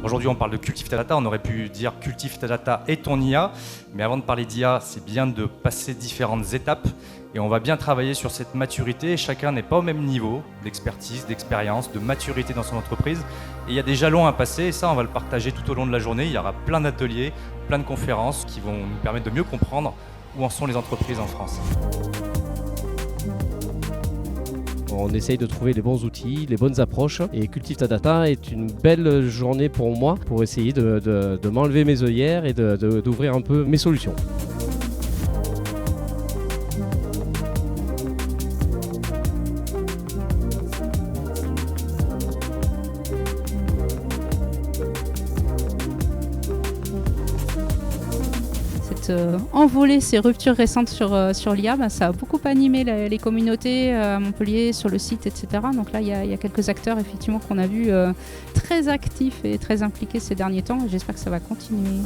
Aujourd'hui, on parle de Cultive ta data, on aurait pu dire Cultive ta data et ton IA, mais avant de parler d'IA, c'est bien de passer différentes étapes et on va bien travailler sur cette maturité. Chacun n'est pas au même niveau d'expertise, d'expérience, de maturité dans son entreprise et il y a des jalons à passer et ça, on va le partager tout au long de la journée. Il y aura plein d'ateliers, plein de conférences qui vont nous permettre de mieux comprendre où en sont les entreprises en France. On essaye de trouver les bons outils, les bonnes approches et Cultive ta data est une belle journée pour moi pour essayer de m'enlever mes œillères et d'ouvrir un peu mes solutions. Envoler ces ruptures récentes sur l'IA, ça a beaucoup animé les communautés à Montpellier, sur le site, etc. Donc là, il y a quelques acteurs effectivement qu'on a vus très actifs et très impliqués ces derniers temps. Et j'espère que ça va continuer.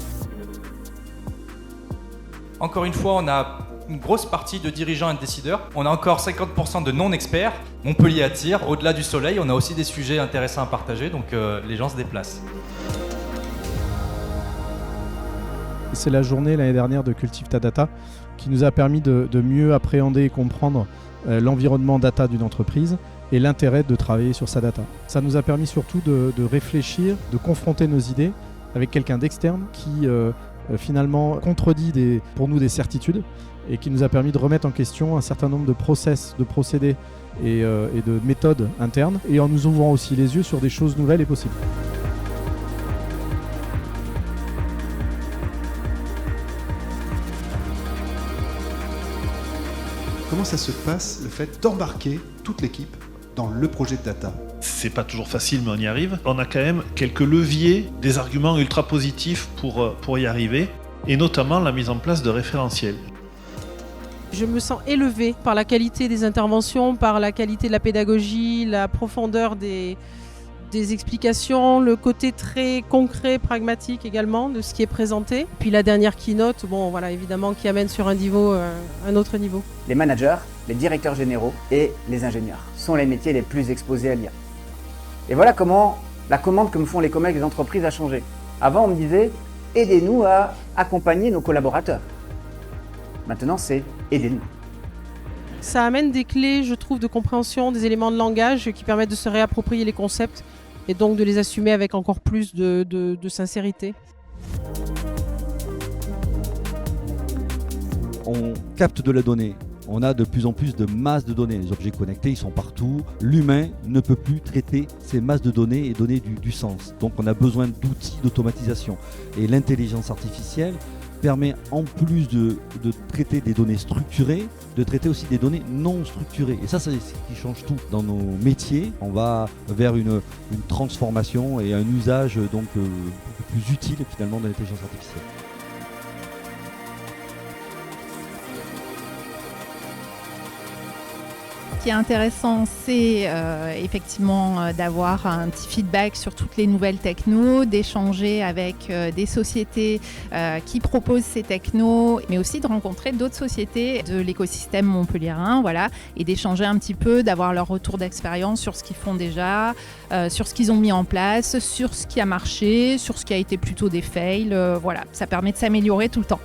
Encore une fois, on a une grosse partie de dirigeants et de décideurs. On a encore 50% de non-experts. Montpellier attire. Au-delà du soleil, on a aussi des sujets intéressants à partager, donc les gens se déplacent. C'est la journée l'année dernière de Cultive ta data qui nous a permis de mieux appréhender et comprendre l'environnement data d'une entreprise et l'intérêt de travailler sur sa data. Ça nous a permis surtout de réfléchir, de confronter nos idées avec quelqu'un d'externe qui finalement contredit pour nous des certitudes et qui nous a permis de remettre en question un certain nombre de process, de procédés et de méthodes internes et en nous ouvrant aussi les yeux sur des choses nouvelles et possibles. Comment ça se passe, le fait d'embarquer toute l'équipe dans le projet de data? C'est pas toujours facile, mais on y arrive. On a quand même quelques leviers, des arguments ultra positifs pour y arriver, et notamment la mise en place de référentiels. Je me sens élevée par la qualité des interventions, par la qualité de la pédagogie, la profondeur des explications, le côté très concret, pragmatique également de ce qui est présenté. Puis la dernière keynote, évidemment, qui amène sur un autre niveau. Les managers, les directeurs généraux et les ingénieurs sont les métiers les plus exposés à l'IA. Et voilà comment la commande que me font les collègues des entreprises a changé. Avant, on me disait « aidez-nous à accompagner nos collaborateurs ». Maintenant, c'est « aidez-nous ». Ça amène des clés, je trouve, de compréhension, des éléments de langage qui permettent de se réapproprier les concepts et donc de les assumer avec encore plus de sincérité. On capte de la donnée. On a de plus en plus de masses de données. Les objets connectés, ils sont partout. L'humain ne peut plus traiter ces masses de données et donner du sens. Donc on a besoin d'outils d'automatisation. Et l'intelligence artificielle permet, en plus de traiter des données structurées, de traiter aussi des données non structurées. Et ça, c'est ce qui change tout dans nos métiers. On va vers une transformation et un usage donc plus utile finalement de l'intelligence artificielle. Ce qui est intéressant, c'est effectivement d'avoir un petit feedback sur toutes les nouvelles technos, d'échanger avec des sociétés qui proposent ces technos, mais aussi de rencontrer d'autres sociétés de l'écosystème montpelliérain, et d'échanger un petit peu, d'avoir leur retour d'expérience sur ce qu'ils font déjà, sur ce qu'ils ont mis en place, sur ce qui a marché, sur ce qui a été plutôt des fails. Ça permet de s'améliorer tout le temps.